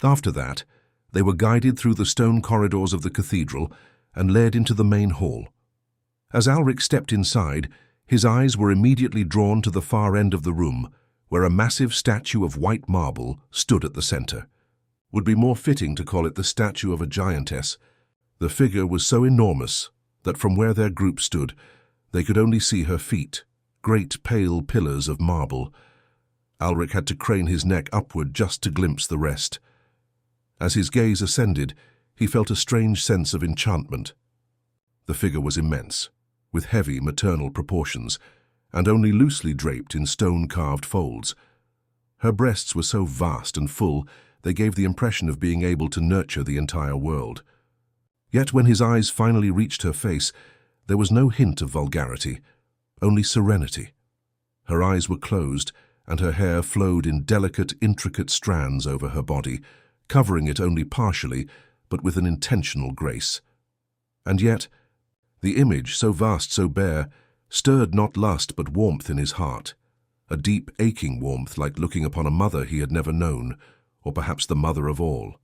After that, they were guided through the stone corridors of the cathedral and led into the main hall. As Alric stepped inside, his eyes were immediately drawn to the far end of the room, where a massive statue of white marble stood at the center. Would be more fitting to call it the statue of a giantess. The figure was so enormous that from where their group stood, they could only see her feet, great pale pillars of marble. Alric had to crane his neck upward just to glimpse the rest. As his gaze ascended, he felt a strange sense of enchantment. The figure was immense, with heavy maternal proportions, and only loosely draped in stone-carved folds. Her breasts were so vast and full, they gave the impression of being able to nurture the entire world. Yet when his eyes finally reached her face, there was no hint of vulgarity, only serenity. Her eyes were closed, and her hair flowed in delicate, intricate strands over her body, covering it only partially, but with an intentional grace. And yet, the image, so vast, so bare, stirred not lust but warmth in his heart, a deep, aching warmth like looking upon a mother he had never known, or perhaps the mother of all.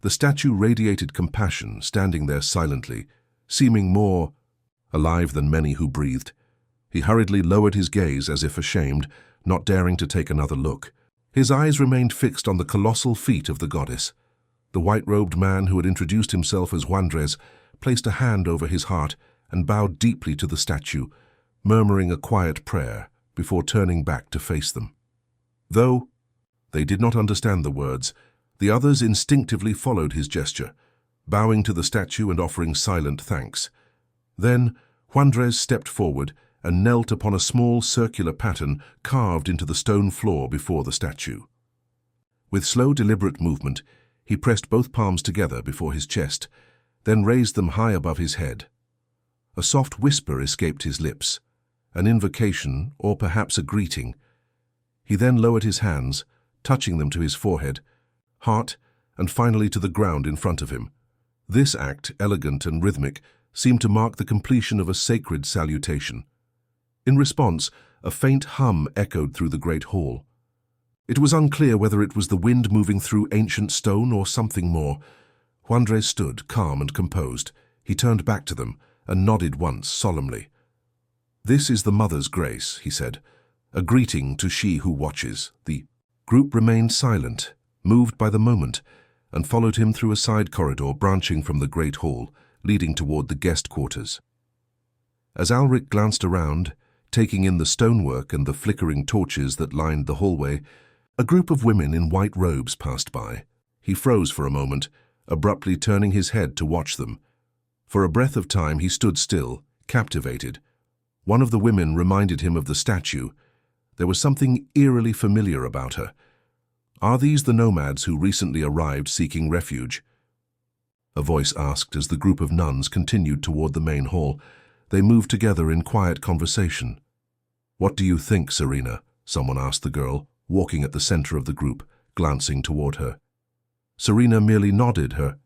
The statue radiated compassion, standing there silently, seeming more alive than many who breathed. He hurriedly lowered his gaze as if ashamed, not daring to take another look. His eyes remained fixed on the colossal feet of the goddess. The white-robed man who had introduced himself as Juandres placed a hand over his heart and bowed deeply to the statue, murmuring a quiet prayer before turning back to face them. Though they did not understand the words, the others instinctively followed his gesture, bowing to the statue and offering silent thanks. Then Juandres stepped forward and knelt upon a small circular pattern carved into the stone floor before the statue. With slow, deliberate movement, he pressed both palms together before his chest, then raised them high above his head. A soft whisper escaped his lips, an invocation or perhaps a greeting. He then lowered his hands, touching them to his forehead, heart, and finally to the ground in front of him. This act, elegant and rhythmic, seemed to mark the completion of a sacred salutation. In response, a faint hum echoed through the great hall. It was unclear whether it was the wind moving through ancient stone or something more. Juandres stood, calm and composed. He turned back to them and nodded once solemnly. "This is the Mother's grace," he said, "a greeting to she who watches." The group remained silent, moved by the moment, and followed him through a side corridor branching from the great hall, leading toward the guest quarters. As Alric glanced around, taking in the stonework and the flickering torches that lined the hallway, a group of women in white robes passed by. He froze for a moment, abruptly turning his head to watch them. For a breath of time he stood still, captivated. One of the women reminded him of the statue. There was something eerily familiar about her. "Are these the nomads who recently arrived seeking refuge?" A voice asked as the group of nuns continued toward the main hall. They moved together in quiet conversation. "What do you think, Serena?" someone asked the girl, walking at the center of the group, glancing toward her. Serena merely nodded, her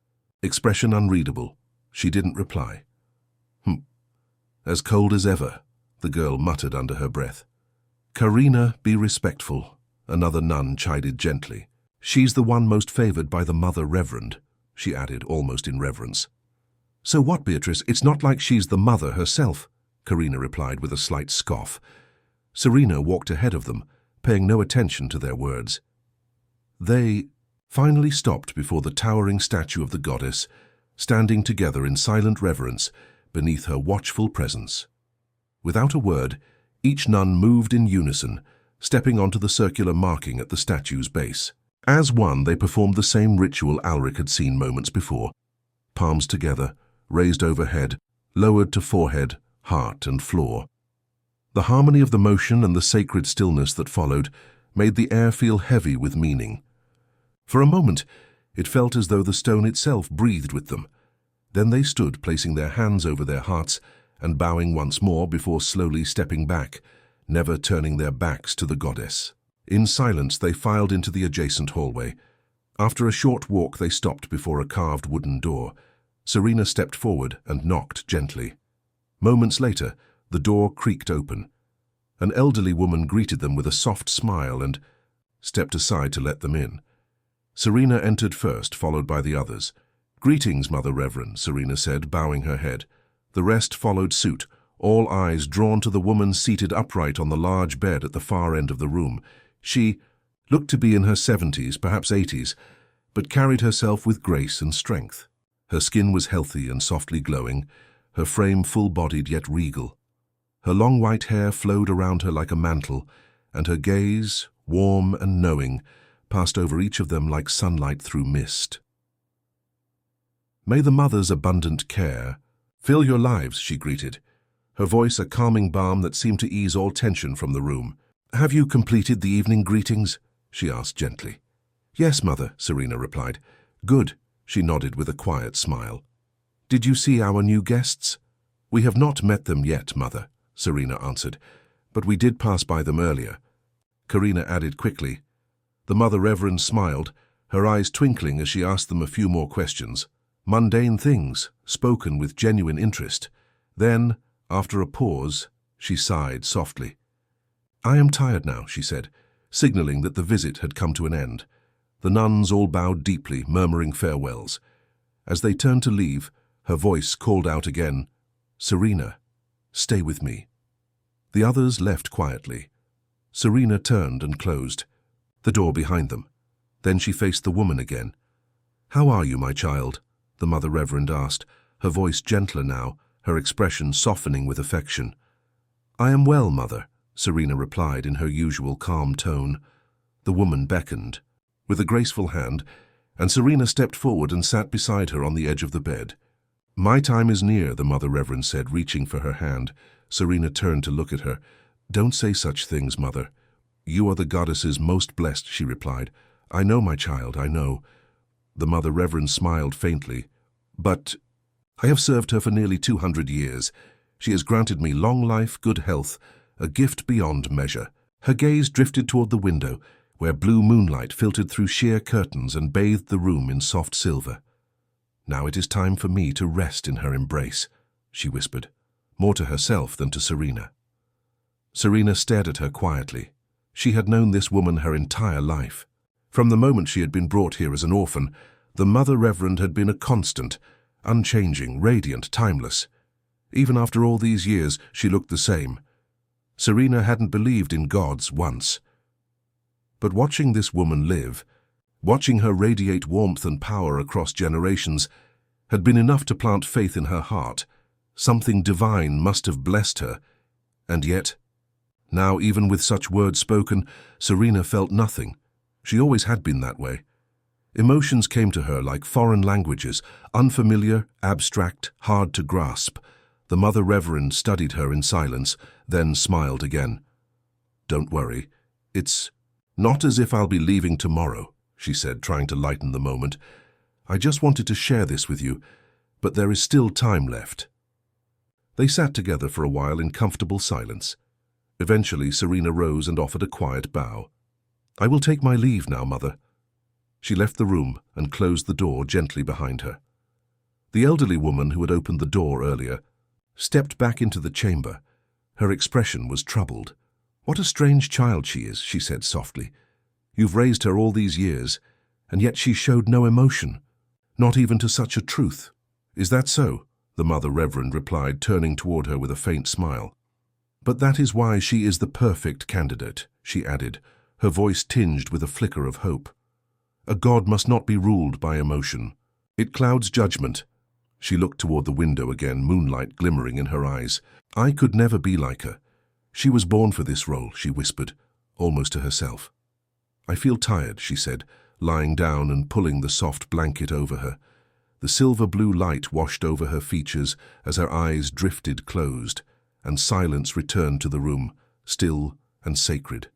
expression unreadable. She didn't reply. As cold as ever," the girl muttered under her breath. "Karina, be respectful," another nun chided gently. "She's the one most favored by the Mother Reverend," she added, almost in reverence. "So what, Beatrice? It's not like she's the mother herself," Karina replied with a slight scoff. Serena walked ahead of them, paying no attention to their words. They finally stopped before the towering statue of the goddess, standing together in silent reverence beneath her watchful presence. Without a word, each nun moved in unison, stepping onto the circular marking at the statue's base. As one, they performed the same ritual Alric had seen moments before. Palms together, raised overhead, lowered to forehead, heart, and floor. The harmony of the motion and the sacred stillness that followed made the air feel heavy with meaning. For a moment, it felt as though the stone itself breathed with them. Then they stood, placing their hands over their hearts and bowing once more before slowly stepping back, never turning their backs to the goddess. In silence, they filed into the adjacent hallway. After a short walk, they stopped before a carved wooden door. Serena stepped forward and knocked gently. Moments later, the door creaked open. An elderly woman greeted them with a soft smile and stepped aside to let them in. Serena entered first, followed by the others. "Greetings, Mother Reverend," Serena said, bowing her head. The rest followed suit, all eyes drawn to the woman seated upright on the large bed at the far end of the room. She looked to be in her 70s, perhaps 80s, but carried herself with grace and strength. Her skin was healthy and softly glowing, her frame full-bodied yet regal. Her long white hair flowed around her like a mantle, and her gaze, warm and knowing, passed over each of them like sunlight through mist. "May the Mother's abundant care fill your lives," she greeted, her voice a calming balm that seemed to ease all tension from the room. "Have you completed the evening greetings?" she asked gently. "Yes, Mother," Serena replied. "Good," she nodded with a quiet smile. "Did you see our new guests?" "We have not met them yet, Mother," Serena answered, "but we did pass by them earlier." Karina added quickly. The Mother Reverend smiled, her eyes twinkling as she asked them a few more questions. Mundane things, spoken with genuine interest. Then, after a pause, she sighed softly. "I am tired now," she said, signaling that the visit had come to an end. The nuns all bowed deeply, murmuring farewells. As they turned to leave, her voice called out again, "Serena, stay with me." The others left quietly. Serena turned and closed the door behind them. Then she faced the woman again. "How are you, my child?" the Mother Reverend asked, her voice gentler now, her expression softening with affection. "I am well, Mother," Serena replied in her usual calm tone. The woman beckoned with a graceful hand, and Serena stepped forward and sat beside her on the edge of the bed. "My time is near," the Mother Reverend said, reaching for her hand. Serena turned to look at her. "Don't say such things, Mother. You are the goddess's most blessed," she replied. "I know, my child, I know." The Mother Reverend smiled faintly. "But I have served her for nearly 200 years. She has granted me long life, good health, a gift beyond measure." Her gaze drifted toward the window, where blue moonlight filtered through sheer curtains and bathed the room in soft silver. "Now it is time for me to rest in her embrace," she whispered, more to herself than to Serena. Serena stared at her quietly. She had known this woman her entire life. From the moment she had been brought here as an orphan, the Mother Reverend had been a constant, unchanging, radiant, timeless. Even after all these years, she looked the same. Serena hadn't believed in gods once. But watching this woman live, watching her radiate warmth and power across generations, had been enough to plant faith in her heart. Something divine must have blessed her. And yet, now even with such words spoken, Serena felt nothing. She always had been that way. Emotions came to her like foreign languages, unfamiliar, abstract, hard to grasp. The Mother Reverend studied her in silence, then smiled again. "Don't worry. It's not as if I'll be leaving tomorrow," she said, trying to lighten the moment. "I just wanted to share this with you, but there is still time left." They sat together for a while in comfortable silence. Eventually, Serena rose and offered a quiet bow. "I will take my leave now, Mother." She left the room and closed the door gently behind her. The elderly woman who had opened the door earlier stepped back into the chamber. Her expression was troubled. "What a strange child she is," she said softly. "You've raised her all these years, and yet she showed no emotion, not even to such a truth." "Is that so?" the Mother Reverend replied, turning toward her with a faint smile. "But that is why she is the perfect candidate," she added, her voice tinged with a flicker of hope. "A god must not be ruled by emotion. It clouds judgment." She looked toward the window again, moonlight glimmering in her eyes. "I could never be like her. She was born for this role," she whispered, almost to herself. "I feel tired," she said, lying down and pulling the soft blanket over her. The silver-blue light washed over her features as her eyes drifted closed, and silence returned to the room, still and sacred.